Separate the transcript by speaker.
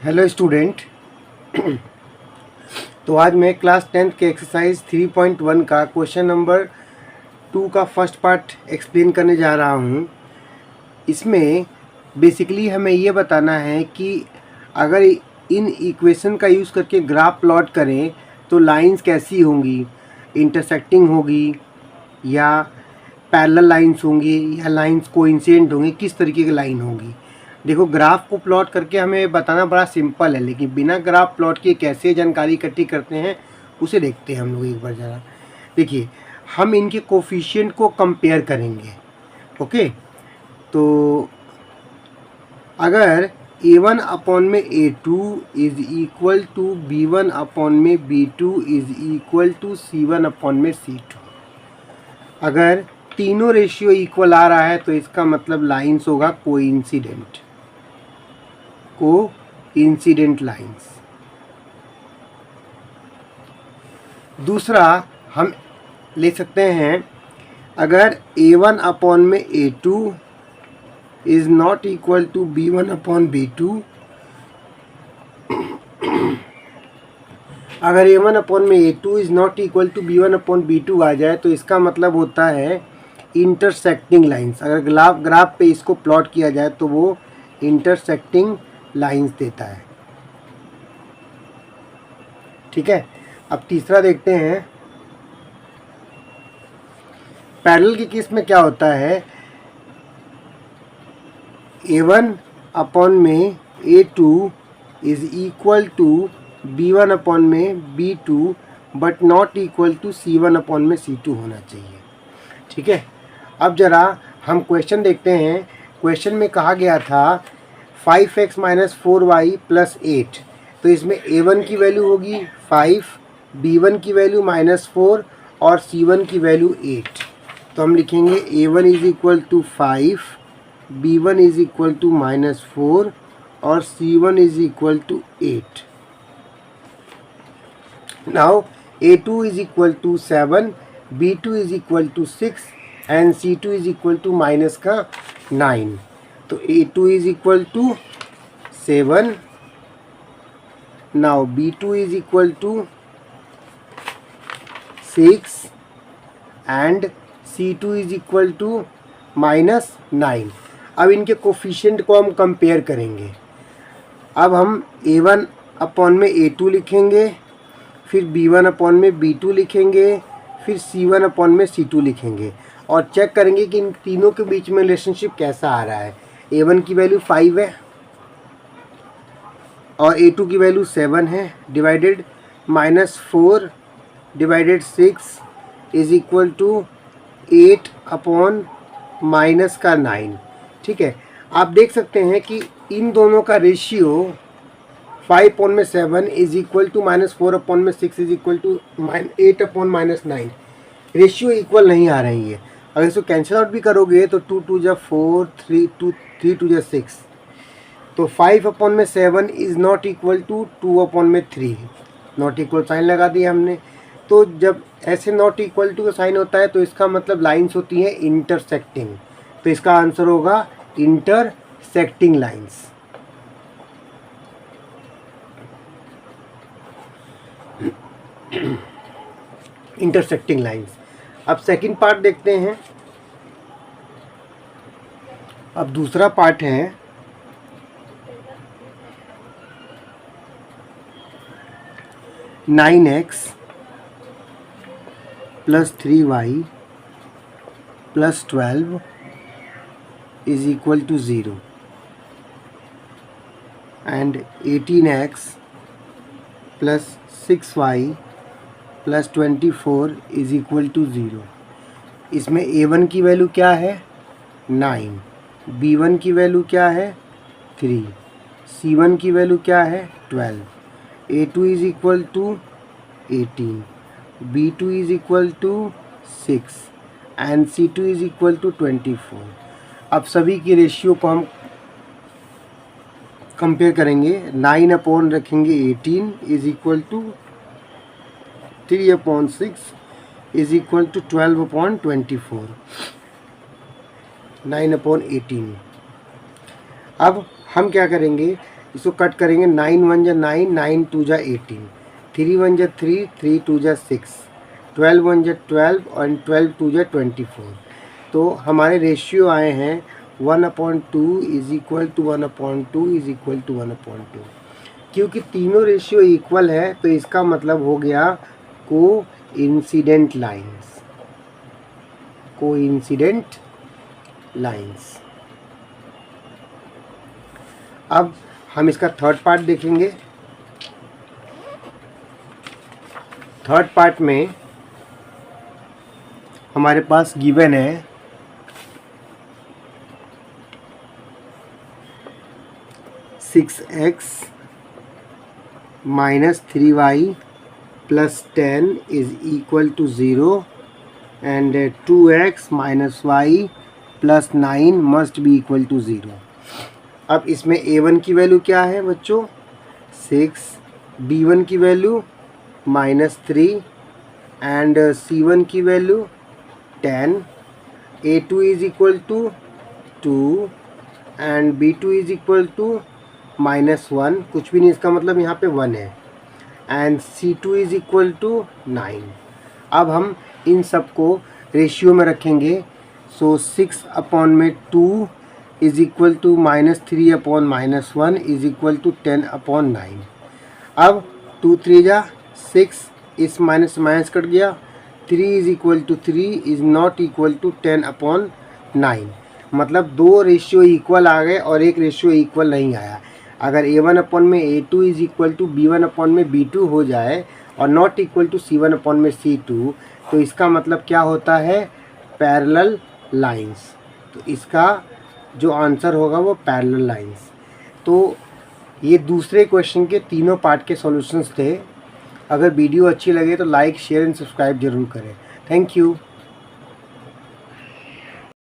Speaker 1: Hello student. तो आज मैं क्लास 10th के एक्सरसाइज 3.1 का क्वेश्चन नंबर 2 का फर्स्ट पार्ट एक्सप्लेन करने जा रहा हूँ। इसमें बेसिकली हमें ये बताना है कि अगर इन इक्वेशन का यूज़ करके ग्राफ प्लॉट करें तो लाइंस कैसी होंगी, इंटरसेक्टिंग होगी या पैरेलल लाइंस होंगी या लाइंस कोइंसिडेंट होंगी, किस तरीके की लाइन होगी। देखो, ग्राफ को प्लॉट करके हमें बताना बड़ा सिंपल है, लेकिन बिना ग्राफ प्लॉट किए कैसे जानकारी इकट्ठी करते हैं उसे देखते हैं हम लोग एक बार ज़रा। देखिए, हम इनके कोफिशिएंट को कंपेयर करेंगे। ओके, तो अगर A1 अपॉन में A2 is equal to B1 upon में B2 is equal to C1 upon में C2, अगर तीनों रेशियो इक्वल आ रहा है तो इसका मतलब लाइंस होगा कोइंसिडेंट लाइंस। दूसरा हम ले सकते हैं, अगर A1 अपॉन में A2 is not equal to B1 upon B2, अगर A1 अपॉन में A2 is not equal to B1 upon B2 आ जाए तो इसका मतलब होता है इंटरसेक्टिंग लाइंस। अगर ग्राफ पे इसको प्लॉट किया जाए तो वो इंटरसेक्टिंग लाइंस देता है। ठीक है, अब तीसरा देखते हैं। पैरेलल के केस में क्या होता है, A1 अपॉन में A2 is equal to B1 upon में B2 but not equal to C1 upon में C2 होना चाहिए। ठीक है, अब ज़रा हम क्वेश्चन देखते हैं। क्वेश्चन में कहा गया था 5x माइनस 4y प्लस 8, तो इसमें A1 की वैल्यू होगी 5, B1 की वैल्यू -4 और C1 की वैल्यू 8। तो हम लिखेंगे A1 is equal to 5, B1 is equal to -4 और C1 is equal to 8। Now A2 is equal to 7, B2 is equal to 6 and C2 is equal to -9। तो A2 is equal to 7, now B2 is equal to 6 and C2 is equal to -9। अब इनके coefficient को हम compare करेंगे। अब हम A1 upon में A2 लिखेंगे, फिर B1 अपॉन में B2 लिखेंगे, फिर C1 अपॉन में C2 लिखेंगे और चेक करेंगे कि इन तीनों के बीच में रिलेशनशिप कैसा आ रहा है। A1 की वैल्यू 5 है और A2 की वैल्यू 7 है, divided -4 divided 6 is equal to 8 upon -9। ठीक है, आप देख सकते हैं कि इन दोनों का रेशियो 5 अपॉन में 7 इज़ इक्वल टू -4 अपॉन में 6 is equal to 8 upon -9। Ratio equal नहीं आ रही है। अगर इसको कैंसिल आउट भी करोगे तो 2 2 जा 4, 3 2 जा 6, तो 5 अपॉन में 7 is not equal to 2 upon में 3। नॉट इक्वल साइन लगा दिया हमने। तो जब ऐसे नॉट इक्वल टू का साइन होता है तो इसका मतलब लाइंस होती हैं इंटरसेक्टिंग। तो इसका आंसर होगा इंटरसेक्टिंग लाइंस। Intersecting lines. अब सेकंड पार्ट देखते हैं। अब दूसरा पार्ट है, (9x plus 3y plus 12 is equal to 0 and 18x plus 6y plus 24 is equal to 0। इसमें A1 की वैल्यू क्या है 9, B1 की वैल्यू क्या है 3, C1 की वैल्यू क्या है 12, A2 is equal to 18, B2 is equal to 6 and C2 is equal to 24। अब सभी की रेशियो को हम कंपेयर करेंगे। 9 अपॉन रखेंगे 18 is equal to 3 upon 6 is equal to 12 upon 24, 9 upon 18। अब हम क्या करेंगे, इसको कट करेंगे, 9 1 जा 9, 9 2 जा 18, 3 1 जा 3, 3 2 जा 6, 12 1 जा 12 और 12 2 जा 24। तो हमारे रेशियो आए हैं 1/2 is equal to 1/2 is equal to 1/2। क्योंकि तीनों रेशियो इक्वल है तो इसका मतलब हो गया कोइंसिडेंट लाइंस, कोइंसिडेंट लाइंस। अब हम इसका थर्ड पार्ट देखेंगे। थर्ड पार्ट में हमारे पास गिवन है 6x minus 3y plus 10 is equal to 0 and 2x minus y plus 9 must be equal to 0। अब इसमें a1 की वैल्यू क्या है बच्चों? 6, b1 की वैल्यू -3 एंड c1 की value 10, a2 is equal to 2 and b2 is equal to -1, कुछ भी नहीं, इसका मतलब यहाँ पे 1 है, and c2 is equal to 9। अब हम इन सब को रेशियो में रखेंगे। So 6/2 is equal to -3/-1 is equal to 10/9। अब 2 3 जा 6, इस माइनस माइनस कट गया, 3 is equal to 3 is not equal to 10/9। मतलब दो रेशियो इक्वल आ गए और एक रेशियो इक्वल नहीं आया। अगर a1/a2 is equal to b1/b2 हो जाए और नॉट इक्वल टू c1/c2 तो इसका मतलब क्या होता है? Parallel lines. तो इसका जो आंसर होगा वो पैरेलल लाइंस। तो ये दूसरे क्वेश्चन के तीनों पार्ट के सॉल्यूशंस थे। अगर वीडियो अच्छी लगे तो लाइक, शेयर एंड सब्सक्राइब जरूर करें। Thank you.